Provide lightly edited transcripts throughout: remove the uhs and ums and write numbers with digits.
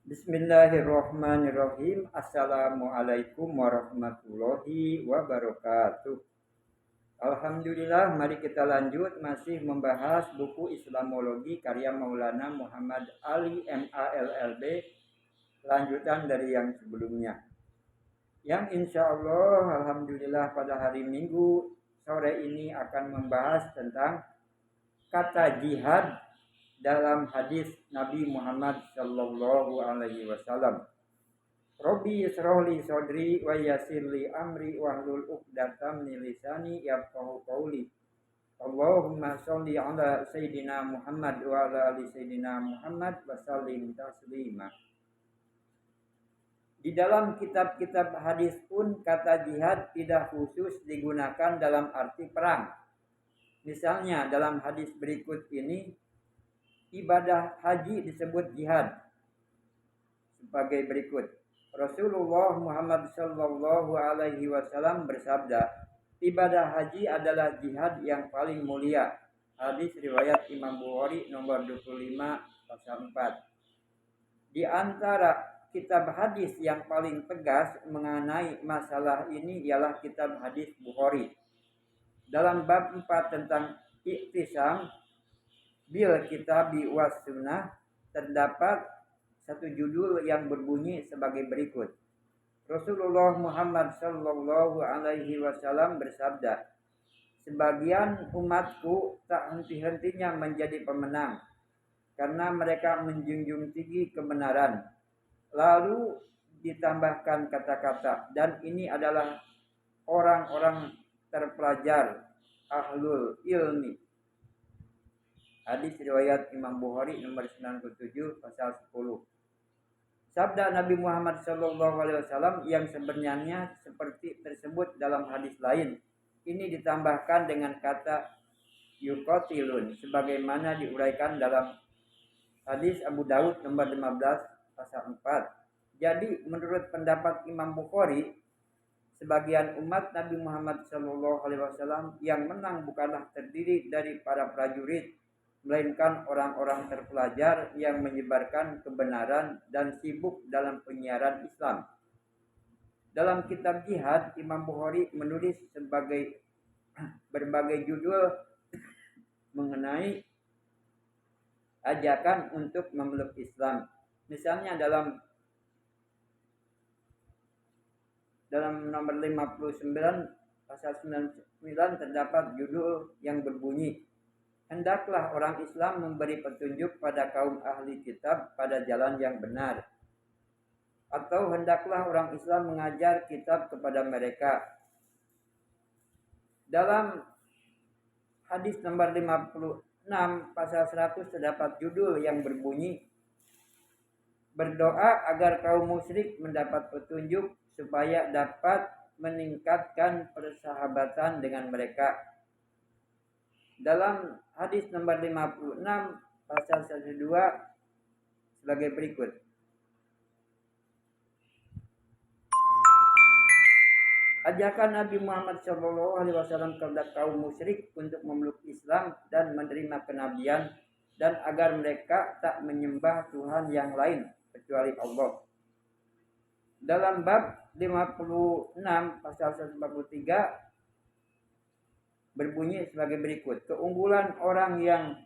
Bismillahirrahmanirrahim. Assalamualaikum warahmatullahi wabarakatuh. Alhamdulillah, mari kita lanjut masih membahas buku Islamologi karya Maulana Muhammad Ali MALLB, lanjutan dari yang sebelumnya. Yang insya Allah, alhamdulillah pada hari Minggu sore ini akan membahas tentang kata jihad dalam hadis Nabi Muhammad Shallallahu Alaihi Wasallam. Robi yusroh li sodri wa yasir li amri wahlul uqdatam min lisani yafqahu qawli. Allahumma sholli ala sayyidina Muhammad wa ala ali sayyidina Muhammad wa sallim taslima. Di dalam kitab-kitab hadis pun kata jihad tidak khusus digunakan dalam arti perang. Misalnya dalam hadis berikut ini ibadah haji disebut jihad sebagai berikut. Rasulullah Muhammad Sallallahu Alaihi Wasallam bersabda, ibadah haji adalah jihad yang paling mulia. Hadis riwayat Imam Bukhari nomor 25 pasal 4. Di antara kitab hadis yang paling tegas mengenai masalah ini ialah kitab hadis Bukhari. Dalam bab 4 tentang iktisam bil kitabi was sunnah terdapat satu judul yang berbunyi sebagai berikut. Rasulullah Muhammad Sallallahu Alaihi Wasallam bersabda, sebagian umatku tak henti-hentinya menjadi pemenang karena mereka menjunjung tinggi kebenaran. Lalu ditambahkan kata-kata, dan ini adalah orang-orang terpelajar ahlul ilmi. Hadis riwayat Imam Bukhari nomor 97 pasal 10. Sabda Nabi Muhammad SAW yang sebenarnya seperti tersebut dalam hadis lain, ini ditambahkan dengan kata yuqatilun sebagaimana diuraikan dalam hadis Abu Daud nomor 15 pasal 4. Jadi menurut pendapat Imam Bukhari, sebagian umat Nabi Muhammad SAW yang menang bukanlah terdiri dari para prajurit, melainkan orang-orang terpelajar yang menyebarkan kebenaran dan sibuk dalam penyiaran Islam. Dalam kitab jihad, Imam Bukhari menulis berbagai judul mengenai ajakan untuk memeluk Islam. Misalnya dalam nomor 59 pasal 99 terdapat judul yang berbunyi, hendaklah orang Islam memberi petunjuk pada kaum ahli kitab pada jalan yang benar. Atau hendaklah orang Islam mengajar kitab kepada mereka. Dalam hadis nomor 56 pasal 100 terdapat judul yang berbunyi, berdoa agar kaum musyrik mendapat petunjuk supaya dapat meningkatkan persahabatan dengan mereka. Dalam hadis nomor 56 pasal 102 sebagai berikut. Ajakan Nabi Muhammad SAW kepada kaum musyrik untuk memeluk Islam dan menerima kenabian, dan agar mereka tak menyembah Tuhan yang lain kecuali Allah. Dalam bab 56 pasal 143 berbunyi sebagai berikut. Keunggulan orang yang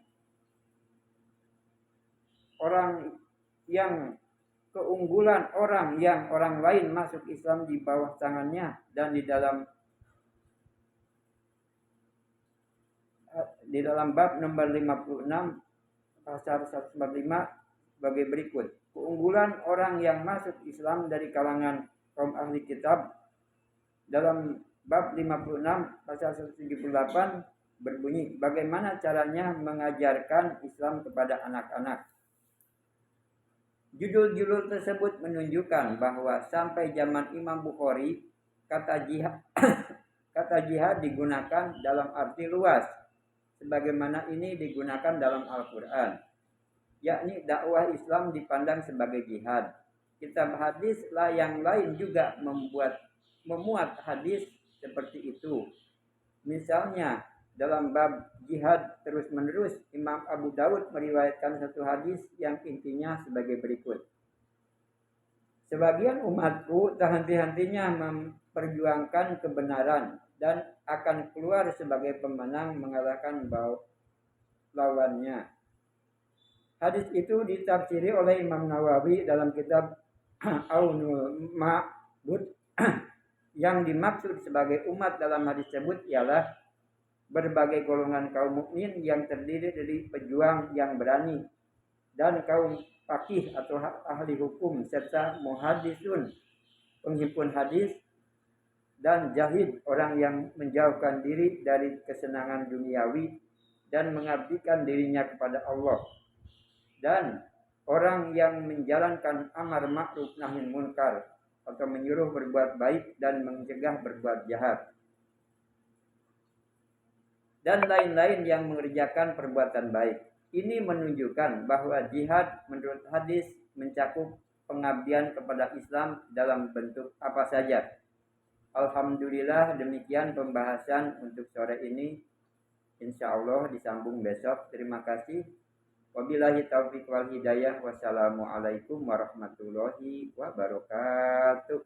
orang lain masuk Islam di bawah tangannya, dan di dalam bab nomor 56 pasal 145 sebagai berikut. Keunggulan orang yang masuk Islam dari kalangan kaum ahli kitab dalam bab 56 pasal 178 berbunyi, bagaimana caranya mengajarkan Islam kepada anak-anak. Judul-judul tersebut menunjukkan bahwa sampai zaman Imam Bukhari kata jihad digunakan dalam arti luas, sebagaimana ini digunakan dalam Al-Quran, yakni dakwah Islam dipandang sebagai jihad. Kitab hadis yang lain juga memuat hadis seperti itu. Misalnya dalam bab jihad terus-menerus, Imam Abu Daud meriwayatkan satu hadis yang intinya sebagai berikut. Sebagian umatku tak henti-hentinya memperjuangkan kebenaran dan akan keluar sebagai pemenang mengalahkan lawannya. Hadis itu ditafsiri oleh Imam Nawawi dalam kitab Aunul Ma'bud. Yang dimaksud sebagai umat dalam hadis tersebut ialah berbagai golongan kaum mukmin yang terdiri dari pejuang yang berani dan kaum fakih atau ahli hukum serta muhaddisun penghimpun hadis dan jahid orang yang menjauhkan diri dari kesenangan duniawi dan mengabdikan dirinya kepada Allah dan orang yang menjalankan amar ma'ruf nahi munkar atau menyuruh berbuat baik dan mencegah berbuat jahat dan lain-lain yang mengerjakan perbuatan baik. Ini menunjukkan bahwa jihad menurut hadis mencakup pengabdian kepada Islam dalam bentuk apa saja. Alhamdulillah, demikian pembahasan untuk sore ini. Insya Allah disambung besok. Terima kasih. Wabillahi taufiq wal hidayah. Wassalamualaikum warahmatullahi wabarakatuh.